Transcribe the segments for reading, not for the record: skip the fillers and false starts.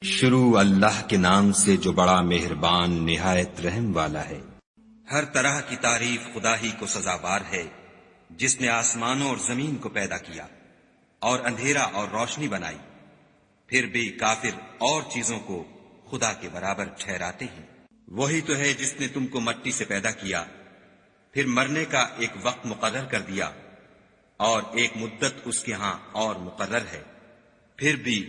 شروع اللہ کے نام سے جو بڑا مہربان نہایت رحم والا ہے۔ ہر طرح کی تعریف خدا ہی کو سزاوار ہے، جس نے آسمانوں اور زمین کو پیدا کیا اور اندھیرا اور روشنی بنائی، پھر بھی کافر اور چیزوں کو خدا کے برابر ٹھہراتے ہیں۔ وہی تو ہے جس نے تم کو مٹی سے پیدا کیا، پھر مرنے کا ایک وقت مقرر کر دیا اور ایک مدت اس کے ہاں اور مقرر ہے، پھر بھی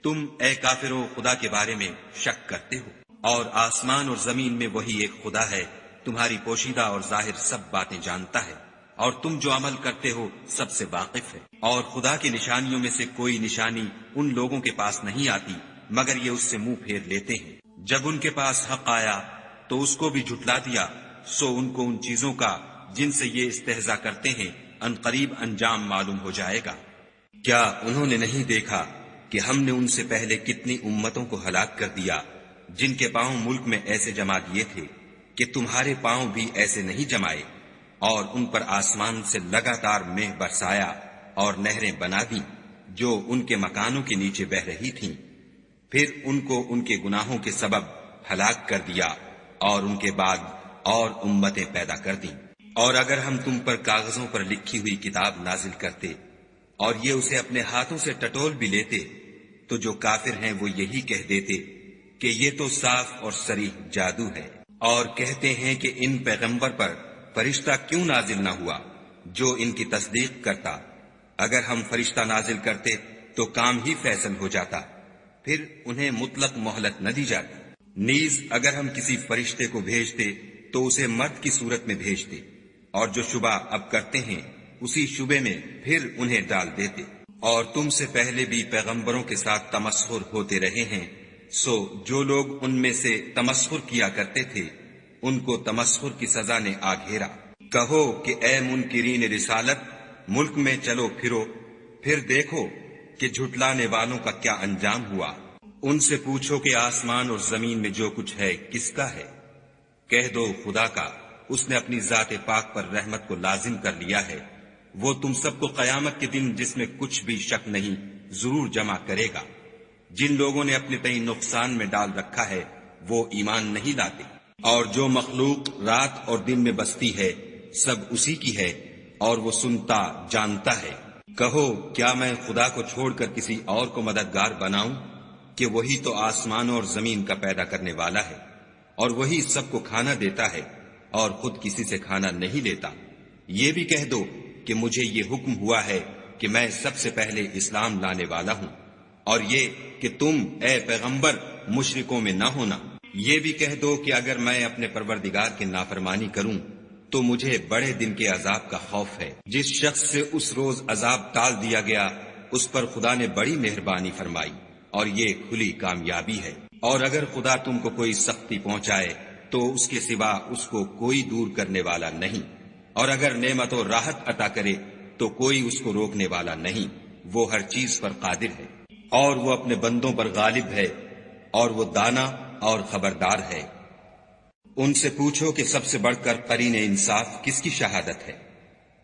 تم اے کافرو خدا کے بارے میں شک کرتے ہو۔ اور آسمان اور زمین میں وہی ایک خدا ہے، تمہاری پوشیدہ اور ظاہر سب باتیں جانتا ہے، اور تم جو عمل کرتے ہو سب سے واقف ہے۔ اور خدا کی نشانیوں میں سے کوئی نشانی ان لوگوں کے پاس نہیں آتی مگر یہ اس سے منہ پھیر لیتے ہیں۔ جب ان کے پاس حق آیا تو اس کو بھی جھٹلا دیا، سو ان کو ان چیزوں کا جن سے یہ استہزاء کرتے ہیں عنقریب انجام معلوم ہو جائے گا۔ کیا انہوں نے نہیں دیکھا کہ ہم نے ان سے پہلے کتنی امتوں کو ہلاک کر دیا جن کے پاؤں ملک میں ایسے جما دیے تھے کہ تمہارے پاؤں بھی ایسے نہیں جمائے، اور ان پر آسمان سے لگاتار مہ برسایا اور نہریں بنا دیں جو ان کے مکانوں کے نیچے بہ رہی تھیں، پھر ان کو ان کے گناہوں کے سبب ہلاک کر دیا اور ان کے بعد اور امتیں پیدا کر دیں۔ اور اگر ہم تم پر کاغذوں پر لکھی ہوئی کتاب نازل کرتے اور یہ اسے اپنے ہاتھوں سے ٹٹول بھی لیتے تو جو کافر ہیں وہ یہی کہہ دیتے کہ یہ تو صاف اور صریح جادو ہے، اور کہتے ہیں کہ ان پیغمبر پر فرشتہ کیوں نازل نہ ہوا جو ان کی تصدیق کرتا۔ اگر ہم فرشتہ نازل کرتے تو کام ہی فیصل ہو جاتا، پھر انہیں مطلق مہلت نہ دی جاتی۔ نیز اگر ہم کسی فرشتے کو بھیجتے تو اسے مرد کی صورت میں بھیجتے، اور جو شبہ اب کرتے ہیں اسی شبے میں پھر انہیں ڈال دیتے۔ اور تم سے پہلے بھی پیغمبروں کے ساتھ تمسخر ہوتے رہے ہیں، سو جو لوگ ان میں سے تمسخر کیا کرتے تھے ان کو تمسخر کی سزا نے آ گھیرا۔ کہو کہ اے منکرین رسالت، ملک میں چلو پھرو، پھر دیکھو کہ جھٹلانے والوں کا کیا انجام ہوا۔ ان سے پوچھو کہ آسمان اور زمین میں جو کچھ ہے کس کا ہے؟ کہہ دو خدا کا، اس نے اپنی ذات پاک پر رحمت کو لازم کر لیا ہے، وہ تم سب کو قیامت کے دن جس میں کچھ بھی شک نہیں ضرور جمع کرے گا۔ جن لوگوں نے اپنے تئیں نقصان میں ڈال رکھا ہے وہ ایمان نہیں لاتے، اور جو مخلوق رات اور دن میں بستی ہے سب اسی کی ہے، اور وہ سنتا جانتا ہے۔ کہو کیا میں خدا کو چھوڑ کر کسی اور کو مددگار بناؤں کہ وہی تو آسمانوں اور زمین کا پیدا کرنے والا ہے، اور وہی سب کو کھانا دیتا ہے اور خود کسی سے کھانا نہیں لیتا۔ یہ بھی کہہ دو کہ مجھے یہ حکم ہوا ہے کہ میں سب سے پہلے اسلام لانے والا ہوں، اور یہ کہ تم اے پیغمبر مشرکوں میں نہ ہونا۔ یہ بھی کہہ دو کہ اگر میں اپنے پروردگار کی نافرمانی کروں تو مجھے بڑے دن کے عذاب کا خوف ہے۔ جس شخص سے اس روز عذاب ٹال دیا گیا اس پر خدا نے بڑی مہربانی فرمائی، اور یہ کھلی کامیابی ہے۔ اور اگر خدا تم کو کوئی سختی پہنچائے تو اس کے سوا اس کو کوئی دور کرنے والا نہیں، اور اگر نعمت و راحت عطا کرے تو کوئی اس کو روکنے والا نہیں، وہ ہر چیز پر قادر ہے، اور وہ اپنے بندوں پر غالب ہے، اور وہ دانا اور خبردار ہے۔ ان سے پوچھو کہ سب سے بڑھ کر قرین انصاف کس کی شہادت ہے؟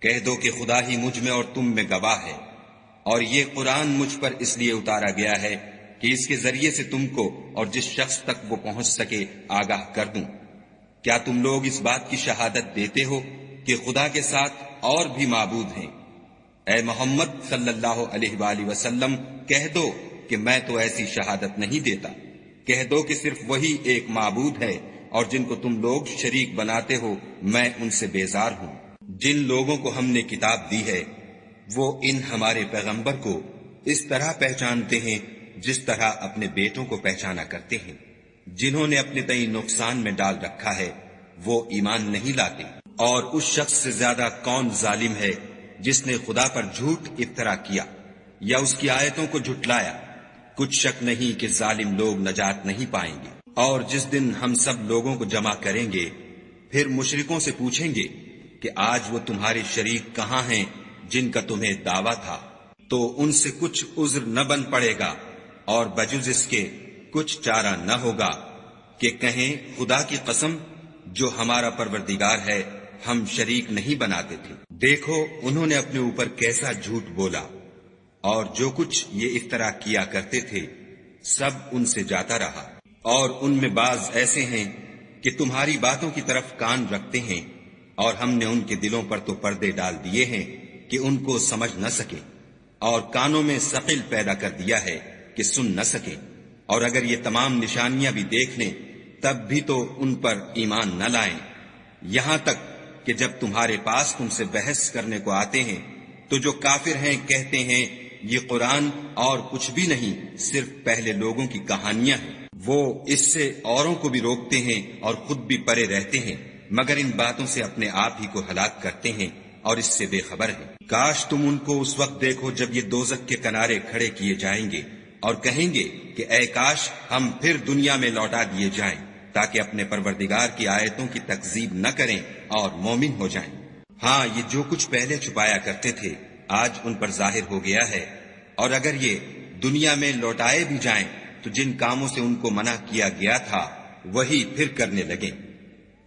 کہہ دو کہ خدا ہی مجھ میں اور تم میں گواہ ہے، اور یہ قرآن مجھ پر اس لیے اتارا گیا ہے کہ اس کے ذریعے سے تم کو اور جس شخص تک وہ پہنچ سکے آگاہ کر دوں۔ کیا تم لوگ اس بات کی شہادت دیتے ہو کہ خدا کے ساتھ اور بھی معبود ہیں؟ اے محمد صلی اللہ علیہ وآلہ وسلم کہہ دو کہ میں تو ایسی شہادت نہیں دیتا۔ کہہ دو کہ صرف وہی ایک معبود ہے، اور جن کو تم لوگ شریک بناتے ہو میں ان سے بیزار ہوں۔ جن لوگوں کو ہم نے کتاب دی ہے وہ ان ہمارے پیغمبر کو اس طرح پہچانتے ہیں جس طرح اپنے بیٹوں کو پہچانا کرتے ہیں۔ جنہوں نے اپنے تئیں نقصان میں ڈال رکھا ہے وہ ایمان نہیں لاتے۔ اور اس شخص سے زیادہ کون ظالم ہے جس نے خدا پر جھوٹ افطرا کیا یا اس کی آیتوں کو جھٹلایا؟ کچھ شک نہیں کہ ظالم لوگ نجات نہیں پائیں گے۔ اور جس دن ہم سب لوگوں کو جمع کریں گے پھر مشرکوں سے پوچھیں گے کہ آج وہ تمہارے شریک کہاں ہیں جن کا تمہیں دعویٰ تھا، تو ان سے کچھ عذر نہ بن پڑے گا، اور بجز اس کے کچھ چارہ نہ ہوگا کہ کہیں خدا کی قسم جو ہمارا پروردگار ہے ہم شریک نہیں بناتے تھے۔ دیکھو انہوں نے اپنے اوپر کیسا جھوٹ بولا، اور جو کچھ یہ افطرا کیا کرتے تھے سب ان سے جاتا رہا، اور ان میں بعض ایسے ہیں کہ تمہاری باتوں کی طرف کان رکھتے ہیں، اور ہم نے ان کے دلوں پر تو پردے ڈال دیے ہیں کہ ان کو سمجھ نہ سکے، اور کانوں میں ثقل پیدا کر دیا ہے کہ سن نہ سکے، اور اگر یہ تمام نشانیاں بھی دیکھ لیں تب بھی تو ان پر ایمان نہ لائیں، یہاں تک کہ جب تمہارے پاس تم سے بحث کرنے کو آتے ہیں تو جو کافر ہیں کہتے ہیں یہ قرآن اور کچھ بھی نہیں، صرف پہلے لوگوں کی کہانیاں ہیں۔ وہ اس سے اوروں کو بھی روکتے ہیں اور خود بھی پرے رہتے ہیں، مگر ان باتوں سے اپنے آپ ہی کو ہلاک کرتے ہیں اور اس سے بے خبر ہیں۔ کاش تم ان کو اس وقت دیکھو جب یہ دوزخ کے کنارے کھڑے کیے جائیں گے اور کہیں گے کہ اے کاش ہم پھر دنیا میں لوٹا دیے جائیں تاکہ اپنے پروردگار کی آیتوں کی تکذیب نہ کریں اور مومن ہو جائیں۔ ہاں، یہ جو کچھ پہلے چھپایا کرتے تھے آج ان پر ظاہر ہو گیا ہے، اور اگر یہ دنیا میں لوٹائے بھی جائیں تو جن کاموں سے ان کو منع کیا گیا تھا وہی پھر کرنے لگیں۔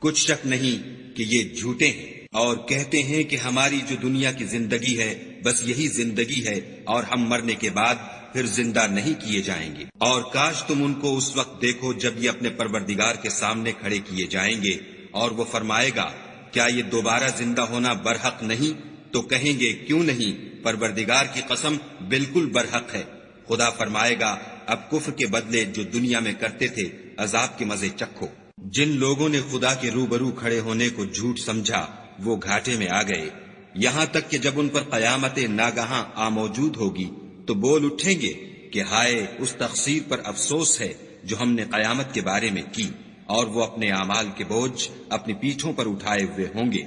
کچھ شک نہیں کہ یہ جھوٹے ہیں، اور کہتے ہیں کہ ہماری جو دنیا کی زندگی ہے بس یہی زندگی ہے اور ہم مرنے کے بعد پھر زندہ نہیں کیے جائیں گے۔ اور کاش تم ان کو اس وقت دیکھو جب یہ اپنے پروردگار کے سامنے کھڑے کیے جائیں گے اور وہ فرمائے گا کیا یہ دوبارہ زندہ ہونا برحق نہیں؟ تو کہیں گے کیوں نہیں، پروردگار کی قسم بالکل برحق ہے۔ خدا فرمائے گا اب کفر کے بدلے جو دنیا میں کرتے تھے عذاب کے مزے چکھو۔ جن لوگوں نے خدا کے روبرو کھڑے ہونے کو جھوٹ سمجھا وہ گھاٹے میں آ گئے، یہاں تک کہ جب ان پر قیامت ناگہاں موجود ہوگی تو بول اٹھیں گے کہ ہائے اس تقصیر پر افسوس ہے جو ہم نے قیامت کے بارے میں کی، اور وہ اپنے اعمال کے بوجھ اپنی پیٹھوں پر اٹھائے ہوئے ہوں گے۔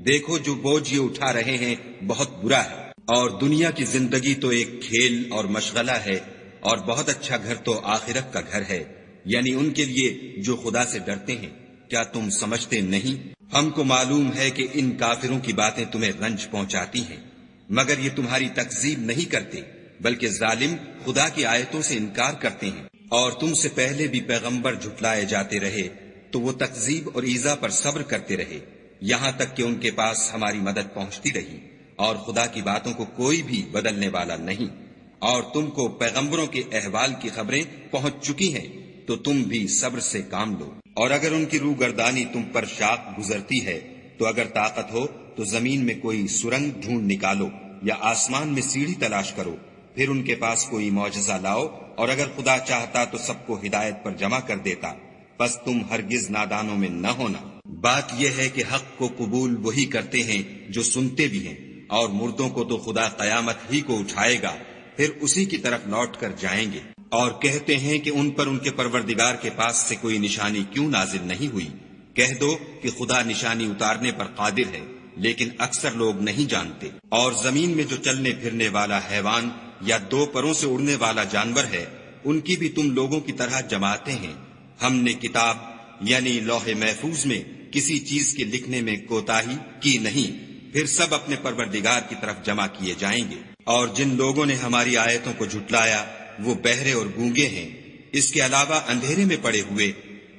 دیکھو جو بوجھ یہ اٹھا رہے ہیں بہت برا ہے، اور دنیا کی زندگی تو ایک کھیل اور مشغلہ ہے، اور بہت اچھا گھر تو آخرت کا گھر ہے، یعنی ان کے لیے جو خدا سے ڈرتے ہیں۔ کیا تم سمجھتے نہیں؟ ہم کو معلوم ہے کہ ان کافروں کی باتیں تمہیں رنج پہنچاتی ہیں، مگر یہ تمہاری تکذیب نہیں کرتے، بلکہ ظالم خدا کی آیتوں سے انکار کرتے ہیں۔ اور تم سے پہلے بھی پیغمبر جھٹلائے جاتے رہے تو وہ تکذیب اور ایذا پر صبر کرتے رہے، یہاں تک کہ ان کے پاس ہماری مدد پہنچتی رہی، اور خدا کی باتوں کو کوئی بھی بدلنے والا نہیں۔ اور تم کو پیغمبروں کے احوال کی خبریں پہنچ چکی ہیں تو تم بھی صبر سے کام لو۔ اور اگر ان کی روح گردانی تم پر شاق گزرتی ہے تو اگر طاقت ہو تو زمین میں کوئی سرنگ ڈھونڈ نکالو یا آسمان میں سیڑھی تلاش کرو، پھر ان کے پاس کوئی معجزہ لاؤ، اور اگر خدا چاہتا تو سب کو ہدایت پر جمع کر دیتا، پس تم ہرگز نادانوں میں نہ ہونا۔ بات یہ ہے کہ حق کو قبول وہی کرتے ہیں جو سنتے بھی ہیں، اور مردوں کو تو خدا قیامت ہی کو اٹھائے گا، پھر اسی کی طرف لوٹ کر جائیں گے۔ اور کہتے ہیں کہ ان پر ان کے پروردگار کے پاس سے کوئی نشانی کیوں نازل نہیں ہوئی؟ کہہ دو کہ خدا نشانی اتارنے پر قادر ہے، لیکن اکثر لوگ نہیں جانتے۔ اور زمین میں جو چلنے پھرنے والا حیوان یا دو پروں سے اڑنے والا جانور ہے ان کی بھی تم لوگوں کی طرح جماعتیں ہیں۔ ہم نے کتاب یعنی لوح محفوظ میں کسی چیز کے لکھنے میں کوتاہی کی نہیں، پھر سب اپنے پروردگار کی طرف جمع کیے جائیں گے۔ اور جن لوگوں نے ہماری آیتوں کو جھٹلایا وہ بہرے اور گونگے ہیں، اس کے علاوہ اندھیرے میں پڑے ہوئے،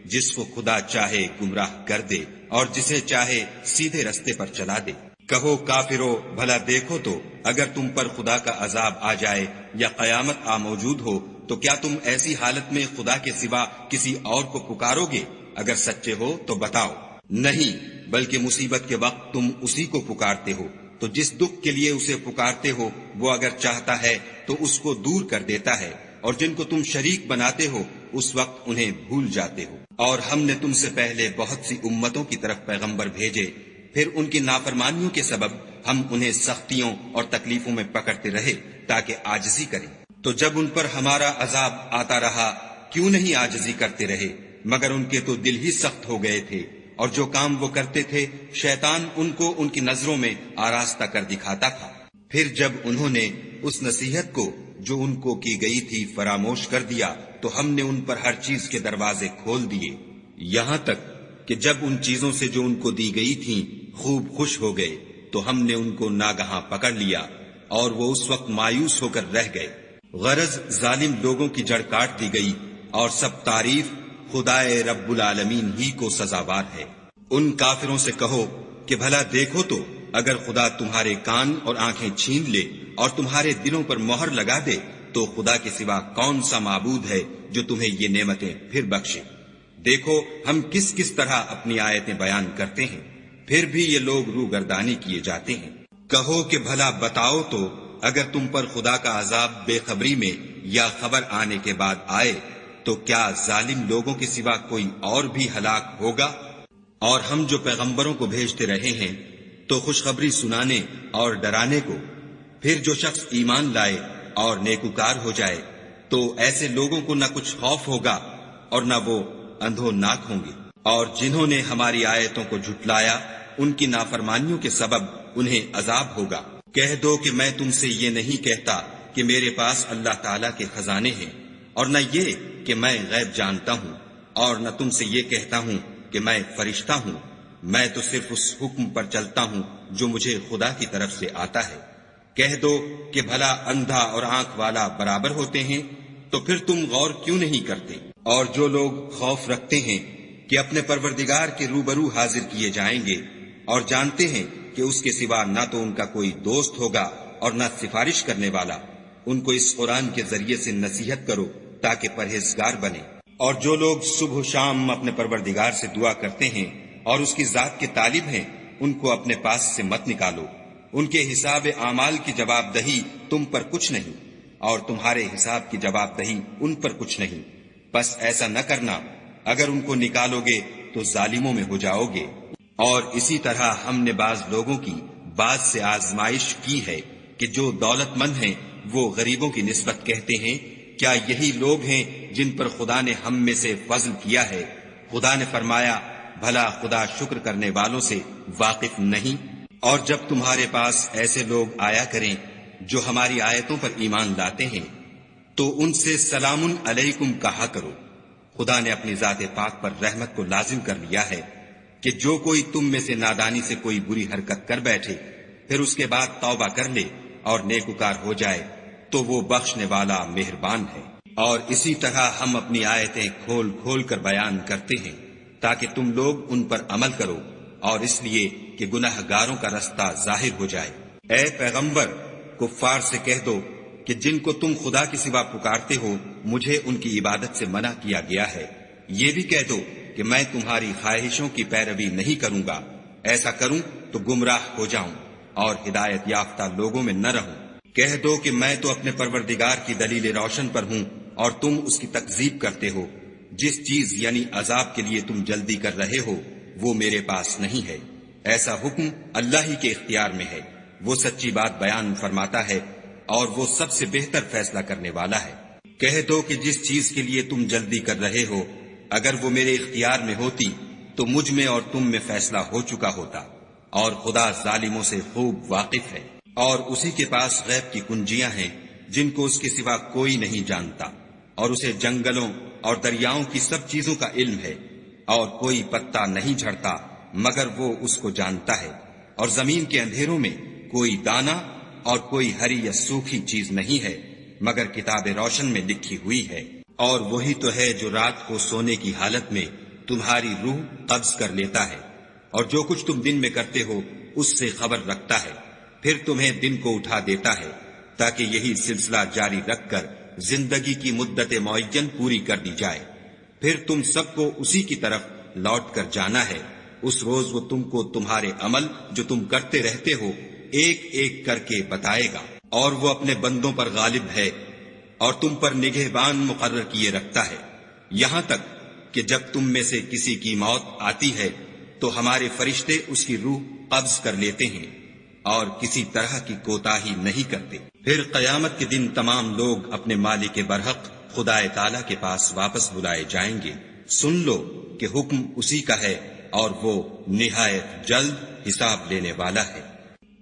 جس کو خدا چاہے گمراہ کر دے اور جسے چاہے سیدھے رستے پر چلا دے۔ کہو کافرو بھلا دیکھو تو اگر تم پر خدا کا عذاب آ جائے یا قیامت موجود ہو تو کیا تم ایسی حالت میں خدا کے سوا کسی اور کو پکارو گے؟ اگر سچے ہو تو بتاؤ۔ نہیں، بلکہ مصیبت کے وقت تم اسی کو پکارتے ہو، تو جس دکھ کے لیے اسے پکارتے ہو وہ اگر چاہتا ہے تو اس کو دور کر دیتا ہے، اور جن کو تم شریک بناتے ہو اس وقت انہیں بھول جاتے ہو۔ اور ہم نے تم سے پہلے بہت سی امتوں کی طرف پیغمبر بھیجے، پھر ان کی نافرمانیوں کے سبب ہم انہیں سختیوں اور تکلیفوں میں پکڑتے رہے تاکہ عاجزی کریں۔ تو جب ان پر ہمارا عذاب آتا رہا کیوں نہیں عاجزی کرتے رہے، مگر ان کے تو دل ہی سخت ہو گئے تھے، اور جو کام وہ کرتے تھے شیطان ان کو ان کی نظروں میں آراستہ کر دکھاتا تھا۔ پھر جب انہوں نے اس نصیحت کو جو ان کو کی گئی تھی فراموش کر دیا تو ہم نے ان پر ہر چیز کے دروازے کھول دیے، یہاں تک کہ جب ان چیزوں سے جو ان کو دی گئی تھیں خوب خوش ہو گئے تو ہم نے ان کو ناگہاں پکڑ لیا، اور وہ اس وقت مایوس ہو کر رہ گئے۔ غرض ظالم لوگوں کی جڑ کاٹ دی گئی، اور سب تعریف خدائے رب العالمین ہی کو سزاوار ہے۔ ان کافروں سے کہو کہ بھلا دیکھو تو اگر خدا تمہارے کان اور آنکھیں چھین لے اور تمہارے دلوں پر مہر لگا دے تو خدا کے سوا کون سا معبود ہے جو تمہیں یہ نعمتیں پھر بخشے؟ دیکھو ہم کس کس طرح اپنی آیتیں بیان کرتے ہیں، پھر بھی یہ لوگ روگردانی کیے جاتے ہیں۔ کہو کہ بھلا بتاؤ تو اگر تم پر خدا کا عذاب بے خبری میں یا خبر آنے کے بعد آئے تو کیا ظالم لوگوں کے سوا کوئی اور بھی ہلاک ہوگا؟ اور ہم جو پیغمبروں کو بھیجتے رہے ہیں تو خوشخبری سنانے اور ڈرانے کو، پھر جو شخص ایمان لائے اور نیکوکار ہو جائے تو ایسے لوگوں کو نہ کچھ خوف ہوگا اور نہ وہ اندھوناک ہوں گے۔ اور جنہوں نے ہماری آیتوں کو جھٹلایا ان کی نافرمانیوں کے سبب انہیں عذاب ہوگا۔ کہہ دو کہ میں تم سے یہ نہیں کہتا کہ میرے پاس اللہ تعالیٰ کے خزانے ہیں، اور نہ یہ کہ میں غیب جانتا ہوں، اور نہ تم سے یہ کہتا ہوں کہ میں فرشتہ ہوں۔ میں تو صرف اس حکم پر چلتا ہوں جو مجھے خدا کی طرف سے آتا ہے۔ کہہ دو کہ بھلا اندھا اور آنکھ والا برابر ہوتے ہیں؟ تو پھر تم غور کیوں نہیں کرتے؟ اور جو لوگ خوف رکھتے ہیں کہ اپنے پروردگار کے روبرو حاضر کیے جائیں گے اور جانتے ہیں کہ اس کے سوا نہ تو ان کا کوئی دوست ہوگا اور نہ سفارش کرنے والا، ان کو اس قرآن کے ذریعے سے نصیحت کرو تاکہ پرہیزگار بنے۔ اور جو لوگ صبح و شام اپنے پروردگار سے دعا کرتے ہیں اور اس کی ذات کے طالب ہیں، ان کو اپنے پاس سے مت نکالو۔ ان کے حساب اعمال کی جواب دہی تم پر کچھ نہیں، اور تمہارے حساب کی جواب دہی ان پر کچھ نہیں۔ بس ایسا نہ کرنا، اگر ان کو نکالو گے تو ظالموں میں ہو جاؤ گے۔ اور اسی طرح ہم نے بعض لوگوں کی بعض سے آزمائش کی ہے کہ جو دولت مند ہیں وہ غریبوں کی نسبت کہتے ہیں کیا یہی لوگ ہیں جن پر خدا نے ہم میں سے فضل کیا ہے؟ خدا نے فرمایا بھلا خدا شکر کرنے والوں سے واقف نہیں؟ اور جب تمہارے پاس ایسے لوگ آیا کریں جو ہماری آیتوں پر ایمان لاتے ہیں تو ان سے سلام علیکم کہا کرو۔ خدا نے اپنی ذات پاک پر رحمت کو لازم کر لیا ہے کہ جو کوئی تم میں سے نادانی سے کوئی بری حرکت کر بیٹھے پھر اس کے بعد توبہ کر لے اور نیکوکار ہو جائے تو وہ بخشنے والا مہربان ہے۔ اور اسی طرح ہم اپنی آیتیں کھول کھول کر بیان کرتے ہیں تاکہ تم لوگ ان پر عمل کرو، اور اس لیے کہ گناہ گاروں کا رستہ ظاہر ہو جائے۔ اے پیغمبر، کفار سے کہہ دو کہ جن کو تم خدا کے سوا پکارتے ہو مجھے ان کی عبادت سے منع کیا گیا ہے۔ یہ بھی کہہ دو کہ میں تمہاری خواہشوں کی پیروی نہیں کروں گا، ایسا کروں تو گمراہ ہو جاؤں اور ہدایت یافتہ لوگوں میں نہ رہوں۔ کہہ دو کہ میں تو اپنے پروردگار کی دلیل روشن پر ہوں اور تم اس کی تکذیب کرتے ہو۔ جس چیز یعنی عذاب کے لیے تم جلدی کر رہے ہو وہ میرے پاس نہیں ہے، ایسا حکم اللہ ہی کے اختیار میں ہے۔ وہ سچی بات بیان فرماتا ہے اور وہ سب سے بہتر فیصلہ کرنے والا ہے۔ کہہ دو کہ جس چیز کے لیے تم جلدی کر رہے ہو اگر وہ میرے اختیار میں ہوتی تو مجھ میں اور تم میں فیصلہ ہو چکا ہوتا، اور خدا ظالموں سے خوب واقف ہے۔ اور اسی کے پاس غیب کی کنجیاں ہیں جن کو اس کے سوا کوئی نہیں جانتا، اور اسے جنگلوں اور دریاؤں کی سب چیزوں کا علم ہے، اور کوئی پتا نہیں جھڑتا مگر وہ اس کو جانتا ہے، اور زمین کے اندھیروں میں کوئی دانہ اور کوئی ہری یا سوکھی چیز نہیں ہے مگر کتاب روشن میں لکھی ہوئی ہے۔ اور وہی تو ہے جو رات کو سونے کی حالت میں تمہاری روح قبض کر لیتا ہے، اور جو کچھ تم دن میں کرتے ہو اس سے خبر رکھتا ہے، پھر تمہیں دن کو اٹھا دیتا ہے تاکہ یہی سلسلہ جاری رکھ کر زندگی کی مدت معین پوری کر دی جائے۔ پھر تم سب کو اسی کی طرف لوٹ کر جانا ہے۔ اس روز وہ تم کو تمہارے عمل جو تم کرتے رہتے ہو ایک ایک کر کے بتائے گا، اور وہ اپنے بندوں پر غالب ہے اور تم پر نگہبان مقرر کیے رکھتا ہے، یہاں تک کہ جب تم میں سے کسی کی موت آتی ہے تو ہمارے فرشتے اس کی روح قبض کر لیتے ہیں اور کسی طرح کی کوتاہی نہیں کرتے۔ پھر قیامت کے دن تمام لوگ اپنے مالک برحق خدا تعالی کے پاس واپس بلائے جائیں گے۔ سن لو کہ حکم اسی کا ہے اور وہ نہایت جلد حساب لینے والا ہے۔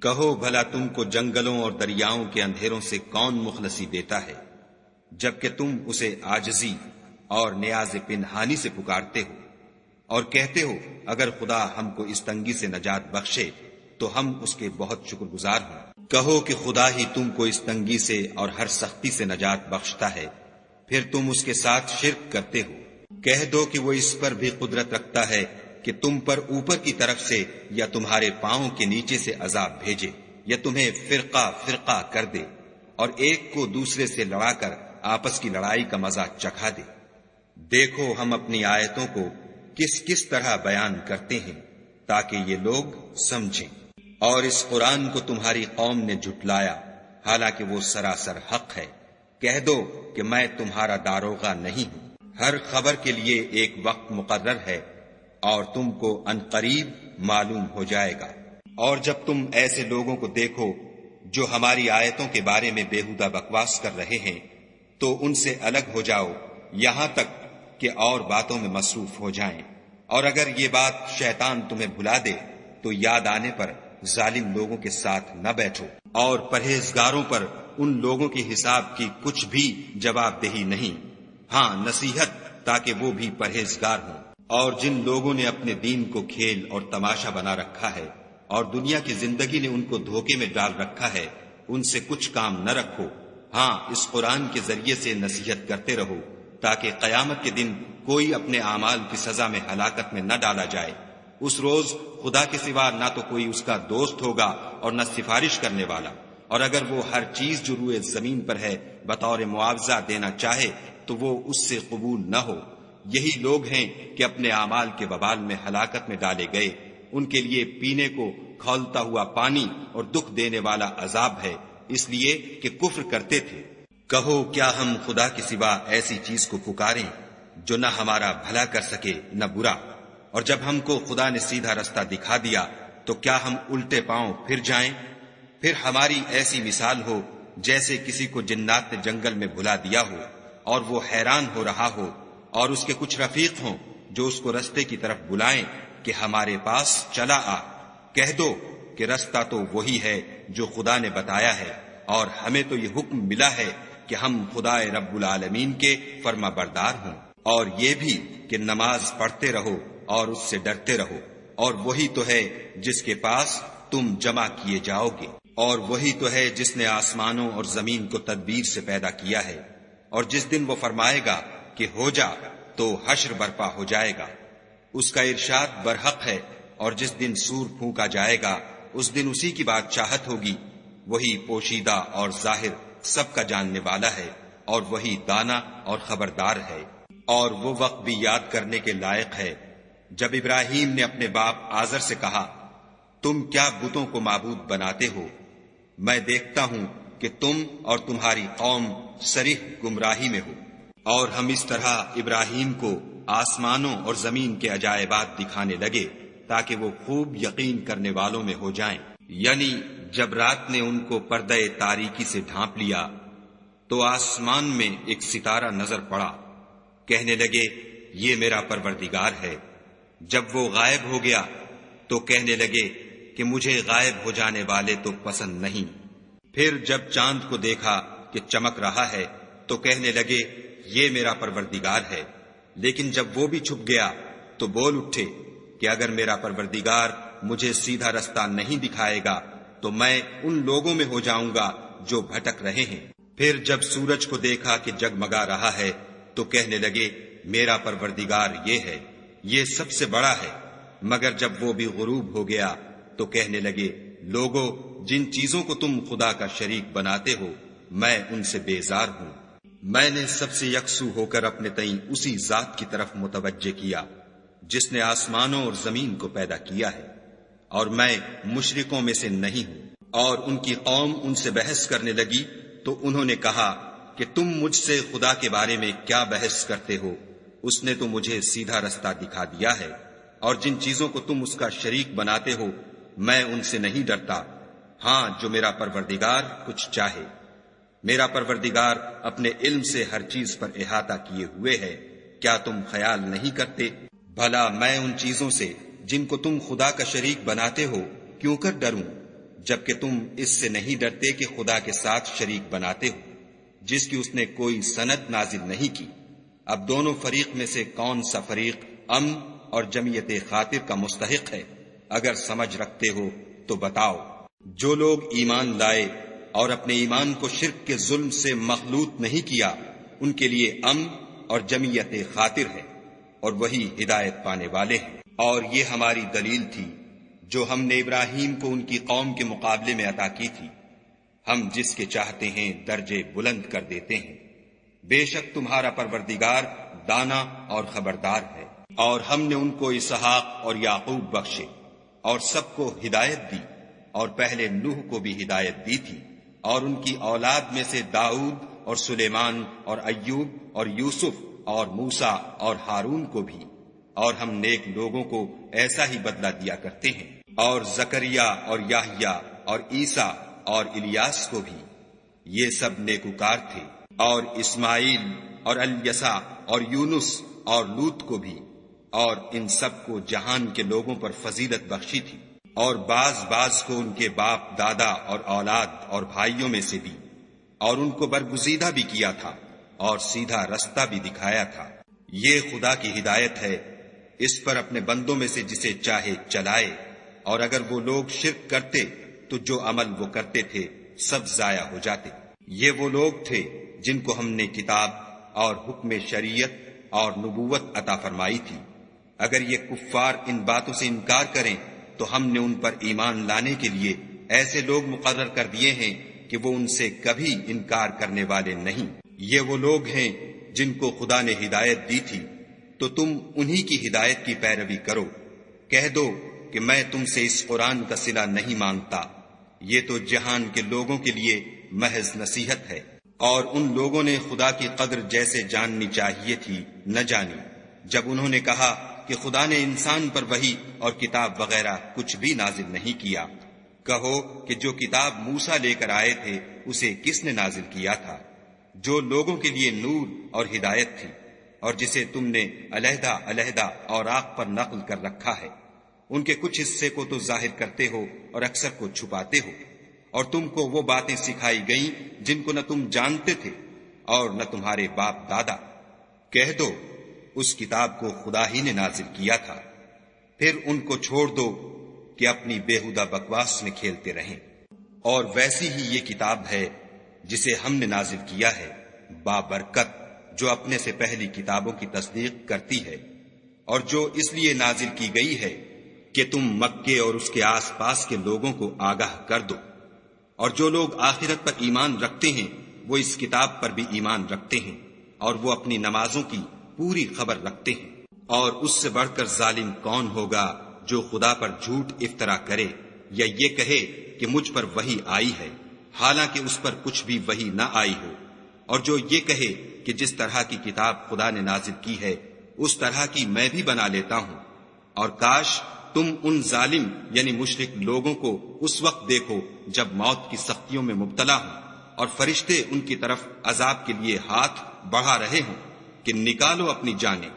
کہو بھلا تم کو جنگلوں اور دریاؤں کے اندھیروں سے کون مخلصی دیتا ہے جبکہ تم اسے عاجزی اور نیاز پنہانی سے پکارتے ہو اور کہتے ہو اگر خدا ہم کو اس تنگی سے نجات بخشے تو ہم اس کے بہت شکر گزار ہوں۔ کہو کہ خدا ہی تم کو اس تنگی سے اور ہر سختی سے نجات بخشتا ہے، پھر تم اس کے ساتھ شرک کرتے ہو۔ کہہ دو کہ وہ اس پر بھی قدرت رکھتا ہے کہ تم پر اوپر کی طرف سے یا تمہارے پاؤں کے نیچے سے عذاب بھیجے یا تمہیں فرقہ فرقہ کر دے، اور ایک کو دوسرے سے لڑا کر آپس کی لڑائی کا مزہ چکھا دے۔ دیکھو ہم اپنی آیتوں کو کس کس طرح بیان کرتے ہیں تاکہ یہ لوگ سمجھیں۔ اور اس قرآن کو تمہاری قوم نے جھٹلایا حالانکہ وہ سراسر حق ہے۔ کہہ دو کہ میں تمہارا داروغہ نہیں ہوں، ہر خبر کے لیے ایک وقت مقرر ہے اور تم کو عنقریب معلوم ہو جائے گا۔ اور جب تم ایسے لوگوں کو دیکھو جو ہماری آیتوں کے بارے میں بےہودہ بکواس کر رہے ہیں تو ان سے الگ ہو جاؤ یہاں تک کہ اور باتوں میں مصروف ہو جائیں، اور اگر یہ بات شیطان تمہیں بھلا دے تو یاد آنے پر ظالم لوگوں کے ساتھ نہ بیٹھو، اور پرہیزگاروں پر ان لوگوں کے حساب کی کچھ بھی جواب دہی نہیں، ہاں نصیحت تاکہ وہ بھی پرہیزگار ہوں۔ اور جن لوگوں نے اپنے دین کو کھیل اور تماشا بنا رکھا ہے اور دنیا کی زندگی نے ان کو دھوکے میں ڈال رکھا ہے، ان سے کچھ کام نہ رکھو، ہاں اس قرآن کے ذریعے سے نصیحت کرتے رہو تاکہ قیامت کے دن کوئی اپنے اعمال کی سزا میں ہلاکت میں نہ ڈالا جائے۔ اس روز خدا کے سوا نہ تو کوئی اس کا دوست ہوگا اور نہ سفارش کرنے والا، اور اگر وہ ہر چیز جو روئے زمین پر ہے بطور معاوضہ دینا چاہے تو وہ اس سے قبول نہ ہو۔ یہی لوگ ہیں کہ اپنے اعمال کے وبال میں ہلاکت میں ڈالے گئے، ان کے لیے پینے کو کھولتا ہوا پانی اور دکھ دینے والا عذاب ہے، اس لیے کہ کفر کرتے تھے۔ کہو کیا ہم خدا کے سوا ایسی چیز کو پکاریں جو نہ ہمارا بھلا کر سکے نہ برا؟ اور جب ہم کو خدا نے سیدھا رستہ دکھا دیا تو کیا ہم الٹے پاؤں پھر جائیں؟ پھر ہماری ایسی مثال ہو جیسے کسی کو جنات نے جنگل میں بھلا دیا ہو اور وہ حیران ہو رہا ہو، اور اس کے کچھ رفیق ہوں جو اس کو رستے کی طرف بلائیں کہ ہمارے پاس چلا آ۔ کہہ دو کہ رستہ تو وہی ہے جو خدا نے بتایا ہے، اور ہمیں تو یہ حکم ملا ہے کہ ہم خدا رب العالمین کے فرما بردار ہوں، اور یہ بھی کہ نماز پڑھتے رہو اور اس سے ڈرتے رہو، اور وہی تو ہے جس کے پاس تم جمع کیے جاؤ گے، اور وہی تو ہے جس نے آسمانوں اور زمین کو تدبیر سے پیدا کیا ہے، اور جس دن وہ فرمائے گا کہ ہو جا تو حشر برپا ہو جائے گا، اس کا ارشاد برحق ہے، اور جس دن سور پھونکا جائے گا اس دن اسی کی بادشاہت ہوگی، وہی پوشیدہ اور ظاہر سب کا جاننے والا ہے، اور وہی دانا اور خبردار ہے۔ اور وہ وقت بھی یاد کرنے کے لائق ہے جب ابراہیم نے اپنے باپ آزر سے کہا، تم کیا بتوں کو معبود بناتے ہو؟ میں دیکھتا ہوں کہ تم اور تمہاری قوم صریح گمراہی میں ہو۔ اور ہم اس طرح ابراہیم کو آسمانوں اور زمین کے عجائبات دکھانے لگے تاکہ وہ خوب یقین کرنے والوں میں ہو جائیں۔ یعنی جب رات نے ان کو پردہ تاریکی سے ڈھانپ لیا تو آسمان میں ایک ستارہ نظر پڑا، کہنے لگے یہ میرا پروردگار ہے۔ جب وہ غائب ہو گیا تو کہنے لگے کہ مجھے غائب ہو جانے والے تو پسند نہیں۔ پھر جب چاند کو دیکھا کہ چمک رہا ہے تو کہنے لگے یہ میرا پروردگار ہے۔ لیکن جب وہ بھی چھپ گیا تو بول اٹھے کہ اگر میرا پروردگار مجھے سیدھا رستہ نہیں دکھائے گا تو میں ان لوگوں میں ہو جاؤں گا جو بھٹک رہے ہیں۔ پھر جب سورج کو دیکھا کہ جگمگا رہا ہے تو کہنے لگے میرا پروردگار یہ ہے، یہ سب سے بڑا ہے۔ مگر جب وہ بھی غروب ہو گیا تو کہنے لگے لوگو جن چیزوں کو تم خدا کا شریک بناتے ہو میں ان سے بیزار ہوں۔ میں نے سب سے یکسو ہو کر اپنے تئیں اسی ذات کی طرف متوجہ کیا جس نے آسمانوں اور زمین کو پیدا کیا ہے، اور میں مشرکوں میں سے نہیں ہوں۔ اور ان کی قوم ان سے بحث کرنے لگی تو انہوں نے کہا کہ تم مجھ سے خدا کے بارے میں کیا بحث کرتے ہو؟ اس نے تو مجھے سیدھا رستہ دکھا دیا ہے، اور جن چیزوں کو تم اس کا شریک بناتے ہو میں ان سے نہیں ڈرتا، ہاں جو میرا پروردگار کچھ چاہے۔ میرا پروردگار اپنے علم سے ہر چیز پر احاطہ کیے ہوئے ہے، کیا تم خیال نہیں کرتے؟ بھلا میں ان چیزوں سے جن کو تم خدا کا شریک بناتے ہو کیوں کر ڈروں، جبکہ تم اس سے نہیں ڈرتے کہ خدا کے ساتھ شریک بناتے ہو جس کی اس نے کوئی سند نازل نہیں کی۔ اب دونوں فریق میں سے کون سا فریق امن اور جمعیت خاطر کا مستحق ہے؟ اگر سمجھ رکھتے ہو تو بتاؤ۔ جو لوگ ایمان لائے اور اپنے ایمان کو شرک کے ظلم سے مخلوط نہیں کیا ان کے لیے امن اور جمعیت خاطر ہے، اور وہی ہدایت پانے والے ہیں۔ اور یہ ہماری دلیل تھی جو ہم نے ابراہیم کو ان کی قوم کے مقابلے میں عطا کی تھی، ہم جس کے چاہتے ہیں درجے بلند کر دیتے ہیں۔ بے شک تمہارا پروردگار دانا اور خبردار ہے۔ اور ہم نے ان کو اسحاق اور یعقوب بخشے اور سب کو ہدایت دی، اور پہلے نوح کو بھی ہدایت دی تھی، اور ان کی اولاد میں سے داؤد اور سلیمان اور ایوب اور یوسف اور موسیٰ اور ہارون کو بھی، اور ہم نیک لوگوں کو ایسا ہی بدلہ دیا کرتے ہیں، اور زکریا اور یحییٰ اور عیسیٰ اور الیاس کو بھی، یہ سب نیکوکار تھے، اور اسماعیل اور الیسع اور یونس اور لوط کو بھی، اور ان سب کو جہان کے لوگوں پر فضیلت بخشی تھی، اور بعض کو ان کے باپ دادا اور اولاد اور بھائیوں میں سے بھی، اور ان کو برگزیدہ بھی کیا تھا اور سیدھا رستہ بھی دکھایا تھا۔ یہ خدا کی ہدایت ہے، اس پر اپنے بندوں میں سے جسے چاہے چلائے، اور اگر وہ لوگ شرک کرتے تو جو عمل وہ کرتے تھے سب ضائع ہو جاتے۔ یہ وہ لوگ تھے جن کو ہم نے کتاب اور حکم شریعت اور نبوت عطا فرمائی تھی۔ اگر یہ کفار ان باتوں سے انکار کریں تو ہم نے ان پر ایمان لانے کے لیے ایسے لوگ مقرر کر دیے ہیں کہ وہ ان سے کبھی انکار کرنے والے نہیں۔ یہ وہ لوگ ہیں جن کو خدا نے ہدایت دی تھی، تو تم انہی کی ہدایت کی پیروی کرو۔ کہہ دو کہ میں تم سے اس قرآن کا صلہ نہیں مانگتا، یہ تو جہان کے لوگوں کے لیے محض نصیحت ہے۔ اور ان لوگوں نے خدا کی قدر جیسے جاننی چاہیے تھی نہ جانی، جب انہوں نے کہا کہ خدا نے انسان پر وحی اور کتاب وغیرہ کچھ بھی نازل نہیں کیا۔ کہو کہ جو کتاب موسیٰ لے کر آئے تھے اسے کس نے نازل کیا تھا، جو لوگوں کے لیے نور اور ہدایت تھی، اور جسے تم نے علیحدہ علیحدہ اوراق پر نقل کر رکھا ہے۔ ان کے کچھ حصے کو تو ظاہر کرتے ہو اور اکثر کو چھپاتے ہو، اور تم کو وہ باتیں سکھائی گئیں جن کو نہ تم جانتے تھے اور نہ تمہارے باپ دادا۔ کہہ دو اس کتاب کو خدا ہی نے نازل کیا تھا، پھر ان کو چھوڑ دو کہ اپنی بیہودہ بکواس میں کھیلتے رہیں۔ اور ویسی ہی یہ کتاب ہے جسے ہم نے نازل کیا ہے، بابرکت، جو اپنے سے پہلی کتابوں کی تصدیق کرتی ہے، اور جو اس لیے نازل کی گئی ہے کہ تم مکے اور اس کے آس پاس کے لوگوں کو آگاہ کر دو۔ اور جو لوگ آخرت پر ایمان رکھتے ہیں وہ اس کتاب پر بھی ایمان رکھتے ہیں، اور وہ اپنی نمازوں کی پوری خبر رکھتے ہیں۔ اور اس سے بڑھ کر ظالم کون ہوگا جو خدا پر جھوٹ افطرا کرے یا یہ کہے کہ مجھ پر وحی آئی ہے، حالانکہ اس پر کچھ بھی وحی نہ آئی ہو، اور جو یہ کہے کہ جس طرح کی کتاب خدا نے نازل کی ہے اس طرح کی میں بھی بنا لیتا ہوں۔ اور کاش تم ان ظالم یعنی مشرک لوگوں کو اس وقت دیکھو جب موت کی سختیوں میں مبتلا ہوں، اور فرشتے ان کی طرف عذاب کے لیے ہاتھ بڑھا رہے ہوں کہ نکالو اپنی جانیں،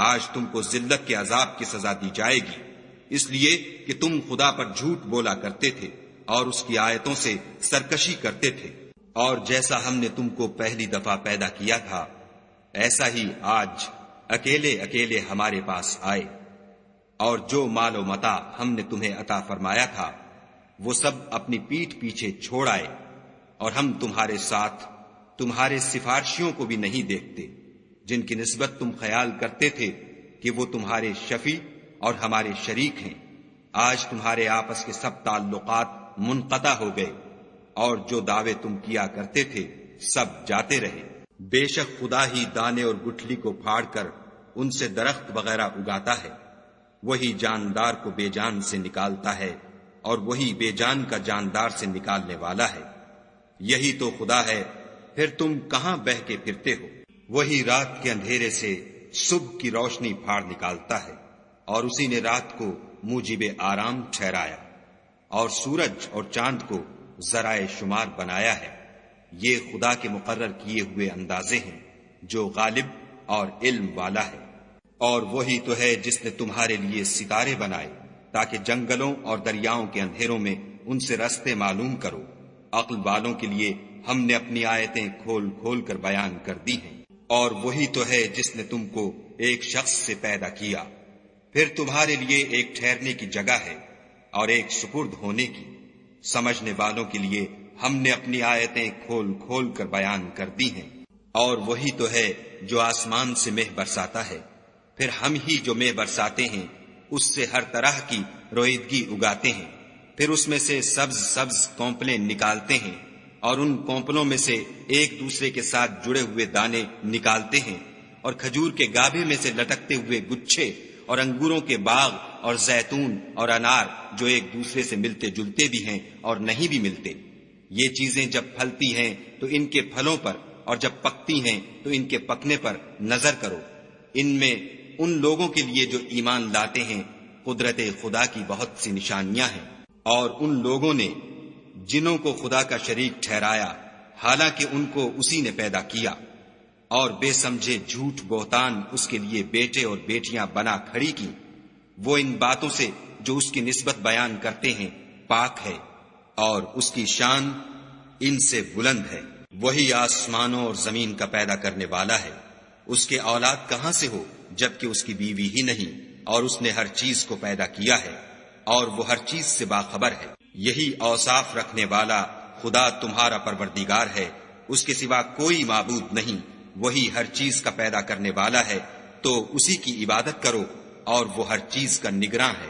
آج تم کو ذلت کے عذاب کی سزا دی جائے گی، اس لیے کہ تم خدا پر جھوٹ بولا کرتے تھے اور اس کی آیتوں سے سرکشی کرتے تھے۔ اور جیسا ہم نے تم کو پہلی دفعہ پیدا کیا تھا ایسا ہی آج اکیلے اکیلے ہمارے پاس آئے، اور جو مال و متاع ہم نے تمہیں عطا فرمایا تھا وہ سب اپنی پیٹھ پیچھے چھوڑ آئے، اور ہم تمہارے ساتھ تمہارے سفارشیوں کو بھی نہیں دیکھتے جن کی نسبت تم خیال کرتے تھے کہ وہ تمہارے شفیع اور ہمارے شریک ہیں۔ آج تمہارے آپس کے سب تعلقات منقطع ہو گئے، اور جو دعوے تم کیا کرتے تھے سب جاتے رہے۔ بے شک خدا ہی دانے اور گٹھلی کو پھاڑ کر ان سے درخت وغیرہ اگاتا ہے، وہی جاندار کو بے جان سے نکالتا ہے، اور وہی بے جان کا جاندار سے نکالنے والا ہے۔ یہی تو خدا ہے، پھر تم کہاں بہ کے پھرتے ہو؟ وہی رات کے اندھیرے سے صبح کی روشنی پھاڑ نکالتا ہے، اور اسی نے رات کو موجب آرام ٹھہرایا، اور سورج اور چاند کو ذرائع شمار بنایا ہے۔ یہ خدا کے مقرر کیے ہوئے اندازے ہیں جو غالب اور علم والا ہے۔ اور وہی تو ہے جس نے تمہارے لیے ستارے بنائے تاکہ جنگلوں اور دریاؤں کے اندھیروں میں ان سے رستے معلوم کرو۔ عقل والوں کے لیے ہم نے اپنی آیتیں کھول کھول کر بیان کر دی ہیں۔ اور وہی تو ہے جس نے تم کو ایک شخص سے پیدا کیا، پھر تمہارے لیے ایک ٹھہرنے کی جگہ ہے اور ایک سپرد ہونے کی۔ سمجھنے والوں کے لیے ہم نے اپنی آیتیں کھول کھول کر بیان کر دی ہیں۔ اور وہی تو ہے جو آسمان سے مہ برساتا ہے، پھر ہم ہی جو مہ برساتے ہیں اس سے ہر طرح کی رویدگی اگاتے ہیں، پھر اس میں سے سبز سبز کونپلیں نکالتے ہیں، اور ان کونپلوں میں سے ایک دوسرے کے ساتھ جڑے ہوئے دانے نکالتے ہیں، اور کھجور کے گابھے میں سے لٹکتے ہوئے گچھے، اور انگوروں کے باغ اور زیتون اور انار جو ایک دوسرے سے ملتے جلتے بھی ہیں اور نہیں بھی ملتے۔ یہ چیزیں جب پھلتی ہیں تو ان کے پھلوں پر، اور جب پکتی ہیں تو ان کے پکنے پر نظر کرو۔ ان میں ان لوگوں کے لیے جو ایمان لاتے ہیں قدرت خدا کی بہت سی نشانیاں ہیں، اور ان لوگوں نے جنوں کو خدا کا شریک ٹھہرایا حالانکہ ان کو اسی نے پیدا کیا، اور بے سمجھے جھوٹ بہتان اس کے لیے بیٹے اور بیٹیاں بنا کھڑی کی۔ وہ ان باتوں سے جو اس کی نسبت بیان کرتے ہیں پاک ہے، اور اس کی شان ان سے بلند ہے۔ وہی آسمانوں اور زمین کا پیدا کرنے والا ہے، اس کے اولاد کہاں سے ہو جبکہ اس کی بیوی ہی نہیں، اور اس نے ہر چیز کو پیدا کیا ہے، اور وہ ہر چیز سے باخبر ہے۔ یہی اوصاف رکھنے والا خدا تمہارا پروردگار ہے، اس کے سوا کوئی معبود نہیں۔ وہی ہر چیز کا پیدا کرنے والا ہے، تو اسی کی عبادت کرو، اور وہ ہر چیز کا نگراں ہے۔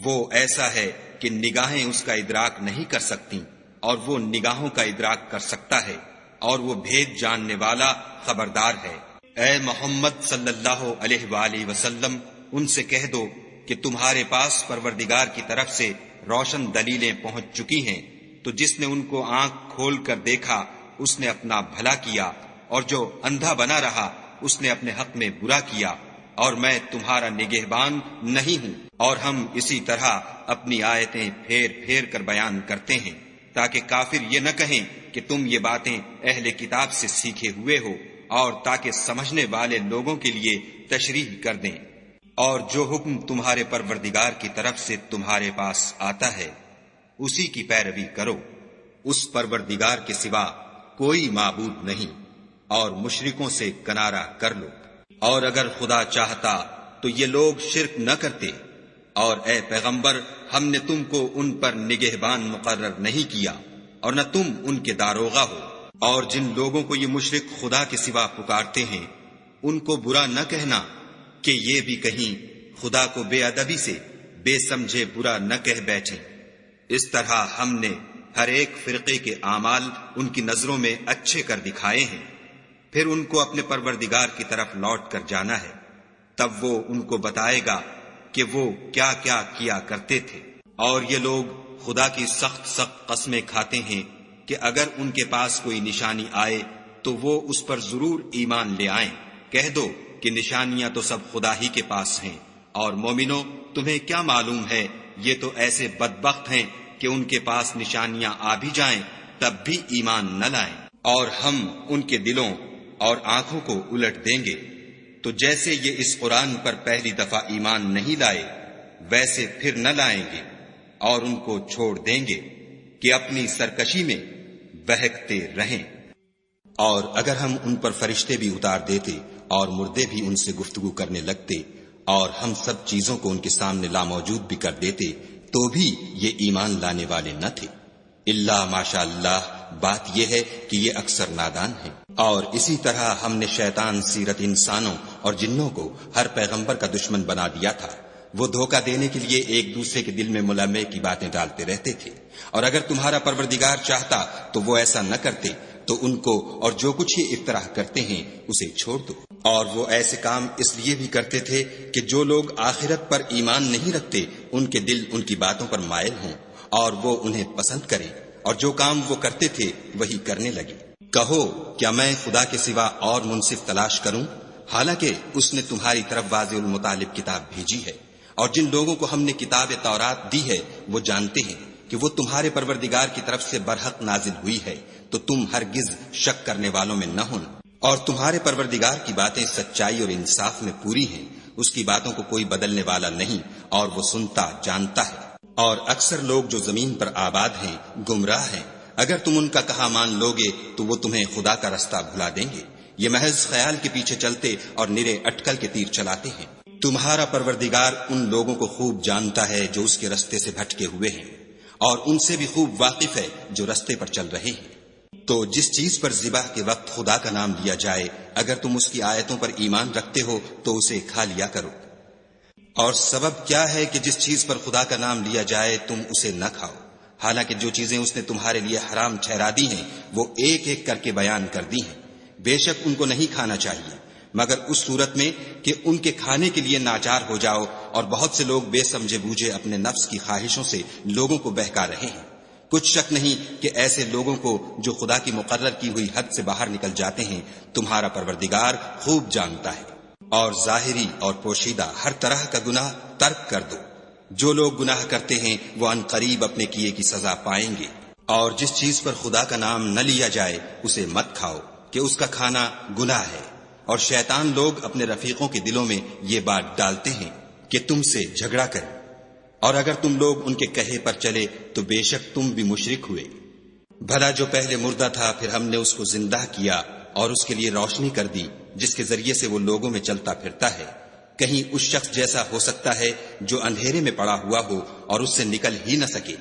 وہ ایسا ہے کہ نگاہیں اس کا ادراک نہیں کر سکتی، اور وہ نگاہوں کا ادراک کر سکتا ہے، اور وہ بھید جاننے والا خبردار ہے۔ اے محمد صلی اللہ علیہ وآلہ وسلم، ان سے کہہ دو کہ تمہارے پاس پروردگار کی طرف سے روشن دلیلیں پہنچ چکی ہیں، تو جس نے ان کو آنکھ کھول کر دیکھا اس نے اپنا بھلا کیا، اور جو اندھا بنا رہا اس نے اپنے حق میں برا کیا، اور میں تمہارا نگہبان نہیں ہوں۔ اور ہم اسی طرح اپنی آیتیں پھیر پھیر کر بیان کرتے ہیں تاکہ کافر یہ نہ کہیں کہ تم یہ باتیں اہل کتاب سے سیکھے ہوئے ہو، اور تاکہ سمجھنے والے لوگوں کے لیے تشریح کر دیں۔ اور جو حکم تمہارے پروردگار کی طرف سے تمہارے پاس آتا ہے اسی کی پیروی کرو، اس پروردگار کے سوا کوئی معبود نہیں، اور مشرکوں سے کنارہ کر لو۔ اور اگر خدا چاہتا تو یہ لوگ شرک نہ کرتے، اور اے پیغمبر ہم نے تم کو ان پر نگہبان مقرر نہیں کیا، اور نہ تم ان کے داروغہ ہو۔ اور جن لوگوں کو یہ مشرک خدا کے سوا پکارتے ہیں ان کو برا نہ کہنا کہ یہ بھی کہیں خدا کو بے ادبی سے بے سمجھے برا نہ کہہ بیٹھیں۔ اس طرح ہم نے ہر ایک فرقے کے اعمال ان کی نظروں میں اچھے کر دکھائے ہیں، پھر ان کو اپنے پروردگار کی طرف لوٹ کر جانا ہے، تب وہ ان کو بتائے گا کہ وہ کیا کیا کیا کرتے تھے۔ اور یہ لوگ خدا کی سخت سخت قسمیں کھاتے ہیں کہ اگر ان کے پاس کوئی نشانی آئے تو وہ اس پر ضرور ایمان لے آئیں۔ کہہ دو کہ نشانیاں تو سب خدا ہی کے پاس ہیں، اور مومنو تمہیں کیا معلوم ہے یہ تو ایسے بدبخت ہیں کہ ان کے پاس نشانیاں آ بھی جائیں تب بھی ایمان نہ لائیں۔ اور ہم ان کے دلوں اور آنکھوں کو الٹ دیں گے، تو جیسے یہ اس قرآن پر پہلی دفعہ ایمان نہیں لائے ویسے پھر نہ لائیں گے، اور ان کو چھوڑ دیں گے کہ اپنی سرکشی میں بہکتے رہیں۔ اور اگر ہم ان پر فرشتے بھی اتار دیتے اور مردے بھی ان سے گفتگو کرنے لگتے اور ہم سب چیزوں کو ان کے سامنے لاموجود بھی کر دیتے تو بھی یہ ایمان لانے والے نہ تھے، الا ماشاء اللہ۔ بات یہ ہے کہ یہ اکثر نادان ہیں۔ اور اسی طرح ہم نے شیطان سیرت انسانوں اور جنوں کو ہر پیغمبر کا دشمن بنا دیا تھا۔ وہ دھوکہ دینے کے لیے ایک دوسرے کے دل میں ملمے کی باتیں ڈالتے رہتے تھے، اور اگر تمہارا پروردگار چاہتا تو وہ ایسا نہ کرتے، تو ان کو اور جو کچھ یہ افطراح کرتے ہیں اسے چھوڑ دو۔ اور وہ ایسے کام اس لیے بھی کرتے تھے کہ جو لوگ آخرت پر ایمان نہیں رکھتے ان کے دل ان کی باتوں پر مائل ہوں اور وہ انہیں پسند کریں، اور جو کام وہ کرتے تھے وہی کرنے لگے۔ کہو کیا میں خدا کے سوا اور منصف تلاش کروں، حالانکہ اس نے تمہاری طرف واضح المطالب کتاب بھیجی ہے۔ اور جن لوگوں کو ہم نے کتاب تورات دی ہے وہ جانتے ہیں کہ وہ تمہارے پروردگار کی طرف سے برحق نازل ہوئی ہے، تو تم ہرگز شک کرنے والوں میں نہ ہونا۔ اور تمہارے پروردگار کی باتیں سچائی اور انصاف میں پوری ہیں، اس کی باتوں کو کوئی بدلنے والا نہیں، اور وہ سنتا جانتا ہے۔ اور اکثر لوگ جو زمین پر آباد ہیں گمراہ ہیں، اگر تم ان کا کہا مان لوگے تو وہ تمہیں خدا کا رستہ بھلا دیں گے۔ یہ محض خیال کے پیچھے چلتے اور نرے اٹکل کے تیر چلاتے ہیں۔ تمہارا پروردگار ان لوگوں کو خوب جانتا ہے جو اس کے رستے سے بھٹکے ہوئے ہیں، اور ان سے بھی خوب واقف ہے جو رستے پر چل رہے ہیں۔ تو جس چیز پر ذبح کے وقت خدا کا نام لیا جائے اگر تم اس کی آیتوں پر ایمان رکھتے ہو تو اسے کھا لیا کرو۔ اور سبب کیا ہے کہ جس چیز پر خدا کا نام لیا جائے تم اسے نہ کھاؤ؟ حالانکہ جو چیزیں اس نے تمہارے لیے حرام ٹھہرا دی ہیں وہ ایک ایک کر کے بیان کر دی ہیں۔ بے شک ان کو نہیں کھانا چاہیے مگر اس صورت میں کہ ان کے کھانے کے لیے ناچار ہو جاؤ، اور بہت سے لوگ بے سمجھے بوجھے اپنے نفس کی خواہشوں سے لوگوں کو بہکا رہے ہیں۔ کچھ شک نہیں کہ ایسے لوگوں کو جو خدا کی مقرر کی ہوئی حد سے باہر نکل جاتے ہیں تمہارا پروردگار خوب جانتا ہے۔ اور ظاہری اور پوشیدہ ہر طرح کا گناہ ترک کر دو۔ جو لوگ گناہ کرتے ہیں وہ ان قریب اپنے کیے کی سزا پائیں گے۔ اور جس چیز پر خدا کا نام نہ لیا جائے اسے مت کھاؤ کہ اس کا کھانا گناہ ہے۔ اور شیطان لوگ اپنے رفیقوں کے دلوں میں یہ بات ڈالتے ہیں کہ تم سے جھگڑا کریں، اور اگر تم لوگ ان کے کہے پر چلے تو بے شک تم بھی مشرک ہوئے۔ بھلا جو پہلے مردہ تھا پھر ہم نے اس کو زندہ کیا اور اس کے لیے روشنی کر دی جس کے ذریعے سے وہ لوگوں میں چلتا پھرتا ہے، کہیں اس شخص جیسا ہو سکتا ہے جو اندھیرے میں پڑا ہوا ہو اور اس سے نکل ہی نہ سکے۔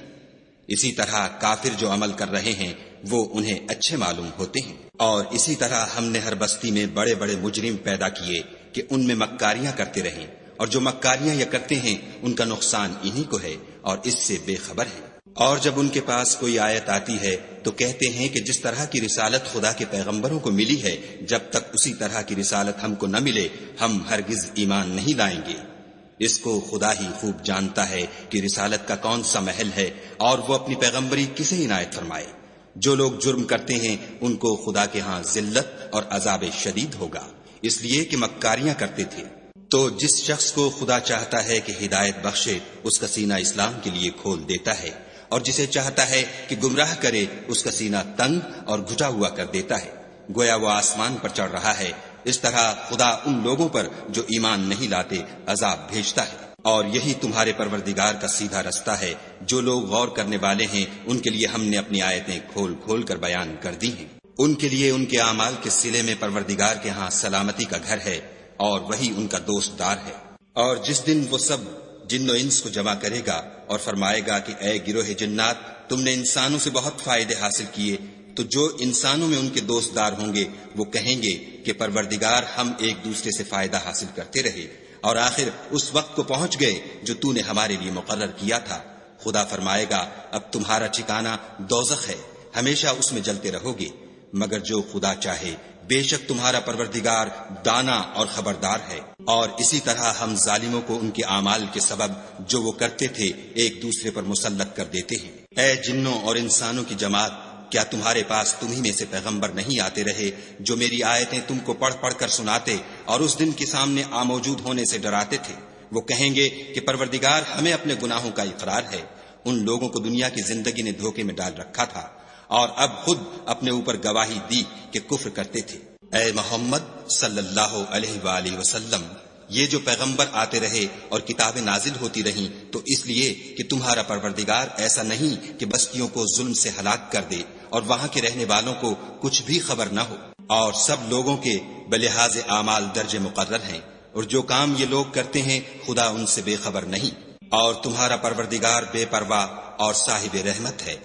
اسی طرح کافر جو عمل کر رہے ہیں وہ انہیں اچھے معلوم ہوتے ہیں۔ اور اسی طرح ہم نے ہر بستی میں بڑے بڑے مجرم پیدا کیے کہ ان میں مکاریاں کرتے رہیں، اور جو مکاریاں یہ کرتے ہیں ان کا نقصان انہی کو ہے اور اس سے بے خبر ہے۔ اور جب ان کے پاس کوئی آیت آتی ہے تو کہتے ہیں کہ جس طرح کی رسالت خدا کے پیغمبروں کو ملی ہے جب تک اسی طرح کی رسالت ہم کو نہ ملے ہم ہرگز ایمان نہیں لائیں گے۔ اس کو خدا ہی خوب جانتا ہے کہ رسالت کا کون سا محل ہے اور وہ اپنی پیغمبری کسے عنایت فرمائے۔ جو لوگ جرم کرتے ہیں ان کو خدا کے ہاں ذلت اور عذاب شدید ہوگا، اس لیے کہ مکاریاں کرتے تھے۔ تو جس شخص کو خدا چاہتا ہے کہ ہدایت بخشے اس کا سینہ اسلام کے لیے کھول دیتا ہے، اور جسے چاہتا ہے کہ گمراہ کرے اس کا سینہ تنگ اور گھٹا ہوا کر دیتا ہے، گویا وہ آسمان پر چڑھ رہا ہے۔ اس طرح خدا ان لوگوں پر جو ایمان نہیں لاتے عذاب بھیجتا ہے۔ اور یہی تمہارے پروردگار کا سیدھا رستہ ہے۔ جو لوگ غور کرنے والے ہیں ان کے لیے ہم نے اپنی آیتیں کھول کھول کر بیان کر دی ہیں۔ ان کے لیے ان کے اعمال کے صلے میں پروردگار کے ہاں سلامتی کا گھر ہے اور وہی ان کا دوست دار ہے۔ اور جس دن وہ سب جن و انس کو جمع کرے گا اور فرمائے گا کہ اے گروہ جنات، تم نے انسانوں سے بہت فائدے حاصل کیے، تو جو انسانوں میں ان کے دوست دار ہوں گے وہ کہیں گے کہ پروردگار ہم ایک دوسرے سے فائدہ حاصل کرتے رہے اور آخر اس وقت کو پہنچ گئے جو تو نے ہمارے لیے مقرر کیا تھا۔ خدا فرمائے گا اب تمہارا ٹھکانہ دوزخ ہے، ہمیشہ اس میں جلتے رہو گے، مگر جو خدا چاہے، بے شک تمہارا پروردگار دانا اور خبردار ہے۔ اور اسی طرح ہم ظالموں کو ان کے اعمال کے سبب جو وہ کرتے تھے ایک دوسرے پر مسلط کر دیتے ہیں۔ اے جنوں اور انسانوں کی جماعت، کیا تمہارے پاس تمہیں میں سے پیغمبر نہیں آتے رہے جو میری آیتیں تم کو پڑھ پڑھ کر سناتے اور اس دن کے سامنے موجود ہونے سے ڈراتے تھے؟ وہ کہیں گے کہ پروردگار ہمیں اپنے گناہوں کا اقرار ہے۔ ان لوگوں کو دنیا کی زندگی نے دھوکے میں ڈال رکھا تھا اور اب خود اپنے اوپر گواہی دی کہ کفر کرتے تھے۔ اے محمد صلی اللہ علیہ وآلہ وسلم، یہ جو پیغمبر آتے رہے اور کتابیں نازل ہوتی رہیں تو اس لیے کہ تمہارا پروردگار ایسا نہیں کہ بستیوں کو ظلم سے ہلاک کر دے اور وہاں کے رہنے والوں کو کچھ بھی خبر نہ ہو، اور سب لوگوں کے بلحاظ اعمال درجے مقرر ہیں، اور جو کام یہ لوگ کرتے ہیں خدا ان سے بے خبر نہیں۔ اور تمہارا پروردگار بے پرواہ اور صاحب رحمت ہے،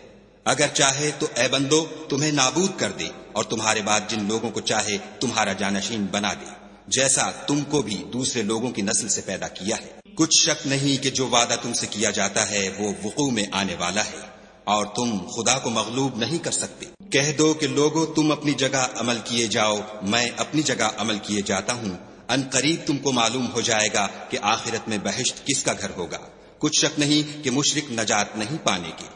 اگر چاہے تو اے بندو تمہیں نابود کر دے اور تمہارے بعد جن لوگوں کو چاہے تمہارا جانشین بنا دے، جیسا تم کو بھی دوسرے لوگوں کی نسل سے پیدا کیا ہے۔ کچھ شک نہیں کہ جو وعدہ تم سے کیا جاتا ہے وہ وقوع میں آنے والا ہے، اور تم خدا کو مغلوب نہیں کر سکتے۔ کہہ دو کہ لوگو تم اپنی جگہ عمل کیے جاؤ، میں اپنی جگہ عمل کیے جاتا ہوں، ان قریب تم کو معلوم ہو جائے گا کہ آخرت میں بہشت کس کا گھر ہوگا۔ کچھ شک نہیں کہ مشرک نجات نہیں پانے کے۔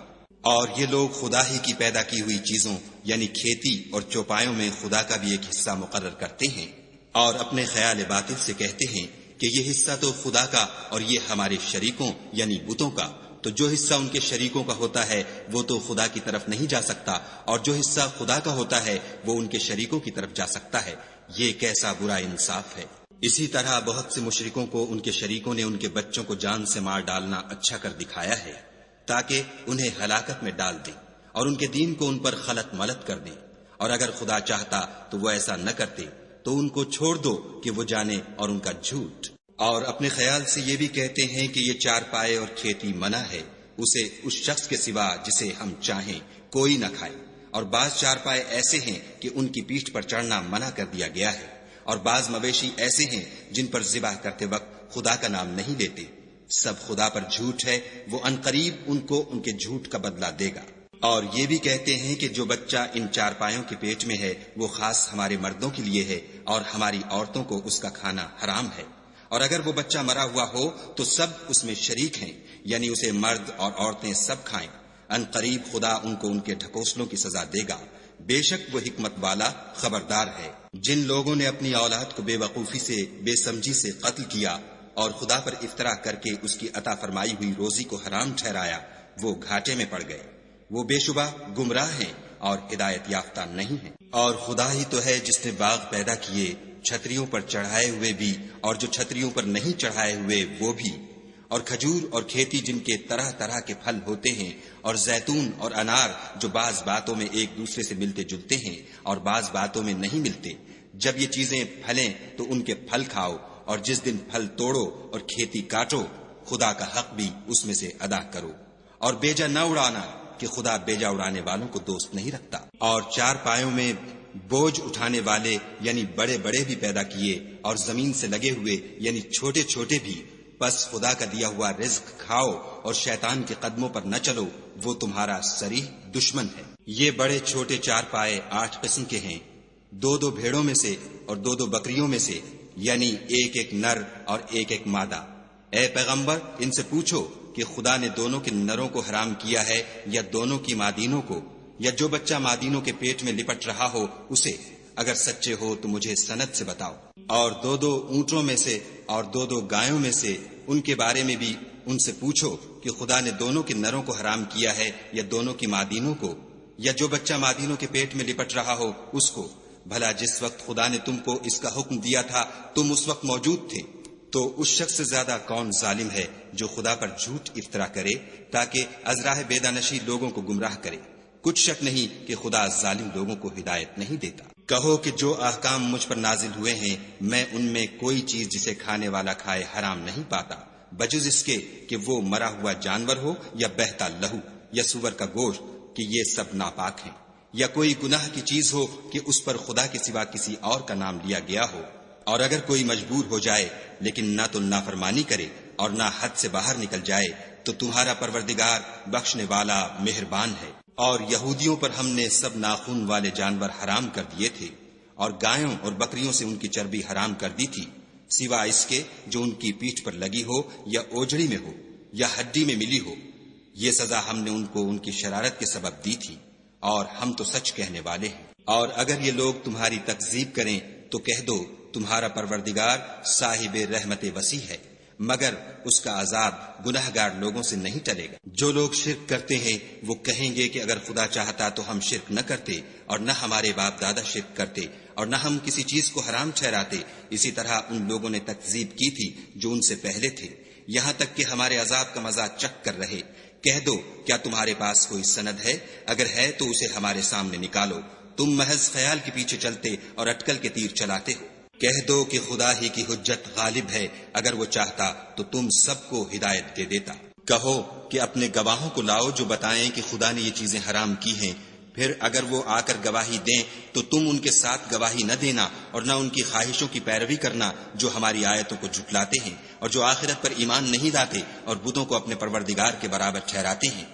اور یہ لوگ خدا ہی کی پیدا کی ہوئی چیزوں یعنی کھیتی اور چوپایوں میں خدا کا بھی ایک حصہ مقرر کرتے ہیں، اور اپنے خیال باطل سے کہتے ہیں کہ یہ حصہ تو خدا کا اور یہ ہمارے شریکوں یعنی بتوں کا، تو جو حصہ ان کے شریکوں کا ہوتا ہے وہ تو خدا کی طرف نہیں جا سکتا، اور جو حصہ خدا کا ہوتا ہے وہ ان کے شریکوں کی طرف جا سکتا ہے۔ یہ کیسا برا انصاف ہے۔ اسی طرح بہت سے مشرکوں کو ان کے شریکوں نے ان کے بچوں کو جان سے مار ڈالنا اچھا کر دکھایا ہے تاکہ انہیں ہلاکت میں ڈال دیں اور ان کے دین کو ان پر خلط ملط کر دیں، اور اگر خدا چاہتا تو وہ ایسا نہ کرتے، تو ان کو چھوڑ دو کہ وہ جانے اور ان کا جھوٹ۔ اور اپنے خیال سے یہ بھی کہتے ہیں کہ یہ چارپائے اور کھیتی منع ہے، اسے اس شخص کے سوا جسے ہم چاہیں کوئی نہ کھائے، اور بعض چارپائے ایسے ہیں کہ ان کی پیٹھ پر چڑھنا منع کر دیا گیا ہے، اور بعض مویشی ایسے ہیں جن پر ذبح کرتے وقت خدا کا نام نہیں لیتے، سب خدا پر جھوٹ ہے، وہ عنقریب ان کو ان کے جھوٹ کا بدلہ دے گا۔ اور یہ بھی کہتے ہیں کہ جو بچہ ان چارپایوں کے پیٹ میں ہے وہ خاص ہمارے مردوں کے لیے ہے اور ہماری عورتوں کو اس کا کھانا حرام ہے، اور اگر وہ بچہ مرا ہوا ہو تو سب اس میں شریک ہیں، یعنی اسے مرد اور عورتیں سب کھائیں۔ عنقریب خدا ان کو ان کے ڈھکوسلوں کی سزا دے گا، بے شک وہ حکمت والا خبردار ہے۔ جن لوگوں نے اپنی اولاد کو بے وقوفی سے، بے سمجھی سے قتل کیا اور خدا پر افطرا کر کے اس کی عطا فرمائی ہوئی روزی کو حرام ٹھہرایا، وہ گھاٹے میں پڑ گئے، وہ بے شبہ گمراہ ہیں اور ہدایت یافتہ نہیں ہیں۔ اور خدا ہی تو ہے جس نے باغ پیدا کیے، چھتریوں پر چڑھائے ہوئے بھی اور جو چھتریوں پر نہیں چڑھائے ہوئے وہ بھی، اور کھجور اور کھیتی جن کے طرح طرح کے پھل ہوتے ہیں، اور زیتون اور انار جو بعض باتوں میں ایک دوسرے سے ملتے جلتے ہیں اور بعض باتوں میں نہیں ملتے۔ جب یہ چیزیں پھلیں تو ان کے پھل کھاؤ، اور جس دن پھل توڑو اور کھیتی کاٹو، خدا کا حق بھی اس میں سے ادا کرو، اور بیجا نہ اڑانا کہ خدا بیجا اڑانے والوں کو دوست نہیں رکھتا۔ اور چار پایوں میں بوجھ اٹھانے والے یعنی بڑے بڑے بھی پیدا کیے، اور زمین سے لگے ہوئے یعنی چھوٹے چھوٹے بھی، بس خدا کا دیا ہوا رزق کھاؤ اور شیطان کے قدموں پر نہ چلو، وہ تمہارا صریح دشمن ہے۔ یہ بڑے چھوٹے چار پائے 8 قسم کے ہیں، 2 بھیڑوں میں سے اور 2 بکریوں میں سے، یعنی ایک نر اور ایک مادہ۔ اے پیغمبر ان سے پوچھو کہ خدا نے دونوں کے نروں کو حرام کیا ہے یا دونوں کی مادینوں کو، یا جو بچہ مادینوں کے پیٹ میں لپٹ رہا ہو اسے؟ اگر سچے ہو تو مجھے سند سے بتاؤ۔ اور 2 اونٹوں میں سے اور 2 گایوں میں سے ان کے بارے میں بھی ان سے پوچھو کہ خدا نے دونوں کے نروں کو حرام کیا ہے یا دونوں کی مادینوں کو، یا جو بچہ مادینوں کے پیٹ میں لپٹ رہا ہو اس کو؟ بھلا جس وقت خدا نے تم کو اس کا حکم دیا تھا تم اس وقت موجود تھے؟ تو اس شخص سے زیادہ کون ظالم ہے جو خدا پر جھوٹ افطرا کرے تاکہ از راہ بیدانشی لوگوں کو گمراہ کرے؟ کچھ شک نہیں کہ خدا ظالم لوگوں کو ہدایت نہیں دیتا۔ کہو کہ جو احکام مجھ پر نازل ہوئے ہیں میں ان میں کوئی چیز جسے کھانے والا کھائے حرام نہیں پاتا، بجز اس کے کہ وہ مرا ہوا جانور ہو یا بہتا لہو یا سور کا گوشت، کہ یہ سب ناپاک ہیں، یا کوئی گناہ کی چیز ہو کہ اس پر خدا کے سوا کسی اور کا نام لیا گیا ہو۔ اور اگر کوئی مجبور ہو جائے لیکن نہ تو نافرمانی کرے اور نہ حد سے باہر نکل جائے تو تمہارا پروردگار بخشنے والا مہربان ہے۔ اور یہودیوں پر ہم نے سب ناخون والے جانور حرام کر دیے تھے، اور گایوں اور بکریوں سے ان کی چربی حرام کر دی تھی، سوا اس کے جو ان کی پیٹھ پر لگی ہو یا اوجڑی میں ہو یا ہڈی میں ملی ہو۔ یہ سزا ہم نے ان کو ان کی شرارت کے سبب دی تھی، اور ہم تو سچ کہنے والے ہیں۔ اور اگر یہ لوگ تمہاری تکذیب کریں تو کہہ دو تمہارا پروردگار صاحب رحمت وسیع ہے، مگر اس کا عذاب گناہگار لوگوں سے نہیں ٹلے گا۔ جو لوگ شرک کرتے ہیں وہ کہیں گے کہ اگر خدا چاہتا تو ہم شرک نہ کرتے، اور نہ ہمارے باپ دادا شرک کرتے، اور نہ ہم کسی چیز کو حرام ٹھہراتے۔ اسی طرح ان لوگوں نے تکذیب کی تھی جو ان سے پہلے تھے، یہاں تک کہ ہمارے عذاب کا مزہ چکھ کر رہے۔ کہہ دو کیا تمہارے پاس کوئی سند ہے؟ اگر ہے تو اسے ہمارے سامنے نکالو، تم محض خیال کے پیچھے چلتے اور اٹکل کے تیر چلاتے ہو۔ کہہ دو کہ خدا ہی کی حجت غالب ہے، اگر وہ چاہتا تو تم سب کو ہدایت دے دیتا۔ کہو کہ اپنے گواہوں کو لاؤ جو بتائیں کہ خدا نے یہ چیزیں حرام کی ہیں، پھر اگر وہ آ کر گواہی دیں تو تم ان کے ساتھ گواہی نہ دینا اور نہ ان کی خواہشوں کی پیروی کرنا جو ہماری آیتوں کو جھٹلاتے ہیں اور جو آخرت پر ایمان نہیں لاتے اور بتوں کو اپنے پروردگار کے برابر ٹھہراتے ہیں۔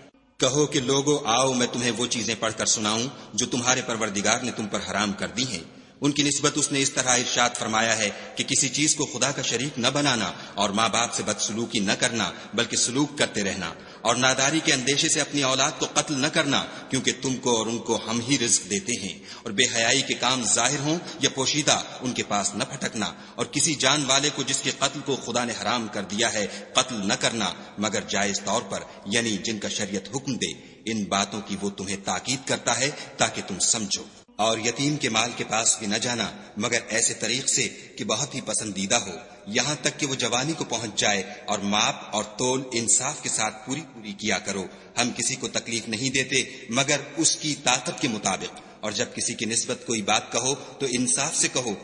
کہو کہ لوگو آؤ میں تمہیں وہ چیزیں پڑھ کر سناؤں جو تمہارے پروردگار نے تم پر حرام کر دی ہیں۔ ان کی نسبت اس نے اس طرح ارشاد فرمایا ہے کہ کسی چیز کو خدا کا شریک نہ بنانا، اور ماں باپ سے بدسلوکی نہ کرنا بلکہ سلوک کرتے رہنا، اور ناداری کے اندیشے سے اپنی اولاد کو قتل نہ کرنا، کیونکہ تم کو اور ان کو ہم ہی رزق دیتے ہیں، اور بے حیائی کے کام ظاہر ہوں یا پوشیدہ ان کے پاس نہ پھٹکنا، اور کسی جان والے کو جس کے قتل کو خدا نے حرام کر دیا ہے قتل نہ کرنا مگر جائز طور پر، یعنی جن کا شریعت حکم دے۔ ان باتوں کی وہ تمہیں تاکید کرتا ہے تاکہ تم سمجھو۔ اور یتیم کے مال کے پاس بھی نہ جانا مگر ایسے طریق سے کہ بہت ہی پسندیدہ ہو، یہاں تک کہ وہ جوانی کو پہنچ جائے، اور ماپ اور تول انصاف کے ساتھ پوری کیا کرو۔ ہم کسی کو تکلیف نہیں دیتے مگر اس کی طاقت کے مطابق، اور جب کسی کی نسبت کوئی بات کہو تو انصاف سے کہو،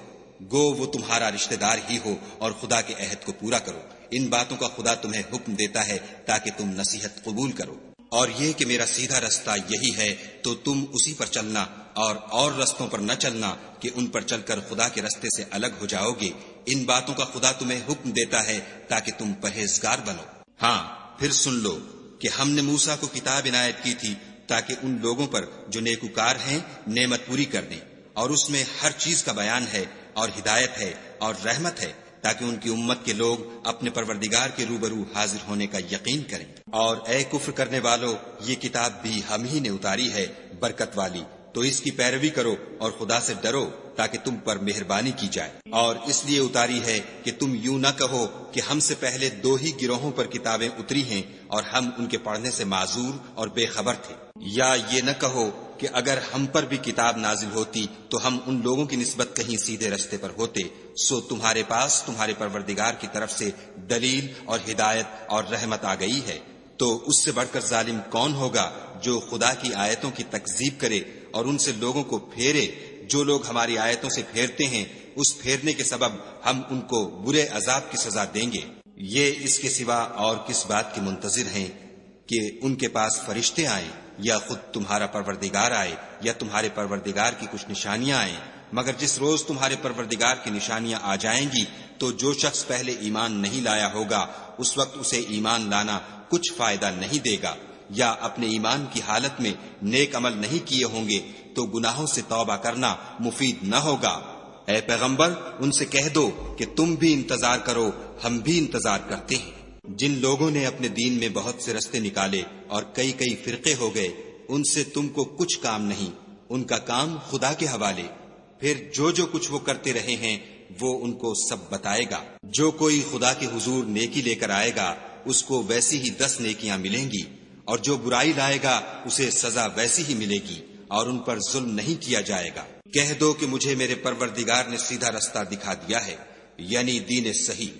گو وہ تمہارا رشتہ دار ہی ہو، اور خدا کے عہد کو پورا کرو۔ ان باتوں کا خدا تمہیں حکم دیتا ہے تاکہ تم نصیحت قبول کرو۔ اور یہ کہ میرا سیدھا رستہ یہی ہے تو تم اسی پر چلنا، اور رستوں پر نہ چلنا کہ ان پر چل کر خدا کے رستے سے الگ ہو جاؤ گے۔ ان باتوں کا خدا تمہیں حکم دیتا ہے تاکہ تم پرہیزگار بنو۔ ہاں پھر سن لو کہ ہم نے موسیٰ کو کتاب عنایت کی تھی تاکہ ان لوگوں پر جو نیکوکار ہیں نعمت پوری کر دیں، اور اس میں ہر چیز کا بیان ہے اور ہدایت ہے اور رحمت ہے، تاکہ ان کی امت کے لوگ اپنے پروردگار کے روبرو حاضر ہونے کا یقین کریں۔ اور اے کفر کرنے والو، یہ کتاب بھی ہم ہی نے اتاری ہے برکت والی، تو اس کی پیروی کرو اور خدا سے ڈرو تاکہ تم پر مہربانی کی جائے۔ اور اس لیے اتاری ہے کہ تم یوں نہ کہو کہ ہم سے پہلے 2 ہی گروہوں پر کتابیں اتری ہیں اور ہم ان کے پڑھنے سے معذور اور بے خبر تھے، یا یہ نہ کہو کہ اگر ہم پر بھی کتاب نازل ہوتی تو ہم ان لوگوں کی نسبت کہیں سیدھے رستے پر ہوتے، سو تمہارے پاس تمہارے پروردگار کی طرف سے دلیل اور ہدایت اور رحمت آ گئی ہے، تو اس سے بڑھ کر ظالم کون ہوگا جو خدا کی آیتوں کی تکذیب کرے اور ان سے لوگوں کو پھیرے۔ جو لوگ ہماری آیتوں سے پھیرتے ہیں اس پھیرنے کے سبب ہم ان کو برے عذاب کی سزا دیں گے۔ یہ اس کے سوا اور کس بات کے منتظر ہیں کہ ان کے پاس فرشتے آئیں یا خود تمہارا پروردگار آئے یا تمہارے پروردگار کی کچھ نشانیاں آئیں، مگر جس روز تمہارے پروردگار کی نشانیاں آ جائیں گی تو جو شخص پہلے ایمان نہیں لایا ہوگا اس وقت اسے ایمان لانا کچھ فائدہ نہیں دے گا، یا اپنے ایمان کی حالت میں نیک عمل نہیں کیے ہوں گے تو گناہوں سے توبہ کرنا مفید نہ ہوگا۔ اے پیغمبر ان سے کہہ دو کہ تم بھی انتظار کرو، ہم بھی انتظار کرتے ہیں۔ جن لوگوں نے اپنے دین میں بہت سے رستے نکالے اور کئی فرقے ہو گئے، ان سے تم کو کچھ کام نہیں، ان کا کام خدا کے حوالے، پھر جو کچھ وہ کرتے رہے ہیں وہ ان کو سب بتائے گا۔ جو کوئی خدا کے حضور نیکی لے کر آئے گا اس کو ویسی ہی 10 نیکیاں ملیں گی، اور جو برائی لائے گا اسے سزا ویسی ہی ملے گی، اور ان پر ظلم نہیں کیا جائے گا۔ کہہ دو کہ مجھے میرے پروردگار نے سیدھا رستہ دکھا دیا ہے، یعنی دین صحیح،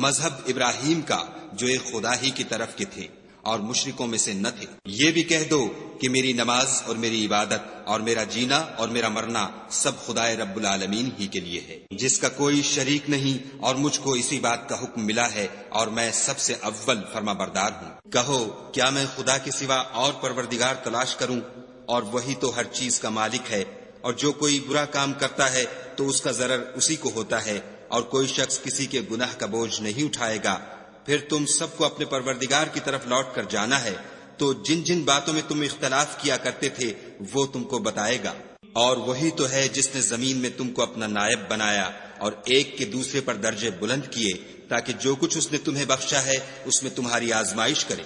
مذہب ابراہیم کا جو ایک خدا ہی کی طرف کے تھے اور مشرکوں میں سے نہ تھے۔ یہ بھی کہہ دو کہ میری نماز اور میری عبادت اور میرا جینا اور میرا مرنا سب خدائے رب العالمین ہی کے لیے ہے، جس کا کوئی شریک نہیں، اور مجھ کو اسی بات کا حکم ملا ہے اور میں سب سے اول فرما بردار ہوں۔ کہو کیا میں خدا کے سوا اور پروردگار تلاش کروں، اور وہی تو ہر چیز کا مالک ہے، اور جو کوئی برا کام کرتا ہے تو اس کا ضرر اسی کو ہوتا ہے، اور کوئی شخص کسی کے گناہ کا بوجھ نہیں اٹھائے گا۔ پھر تم سب کو اپنے پروردگار کی طرف لوٹ کر جانا ہے، تو جن باتوں میں تم اختلاف کیا کرتے تھے وہ تم کو بتائے گا۔ اور وہی تو ہے جس نے زمین میں تم کو اپنا نائب بنایا اور ایک کے دوسرے پر درجے بلند کیے، تاکہ جو کچھ اس نے تمہیں بخشا ہے اس میں تمہاری آزمائش کرے۔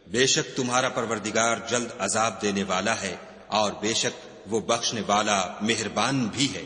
بے شک تمہارا پروردگار جلد عذاب دینے والا ہے، اور بے شک وہ بخشنے والا مہربان بھی ہے۔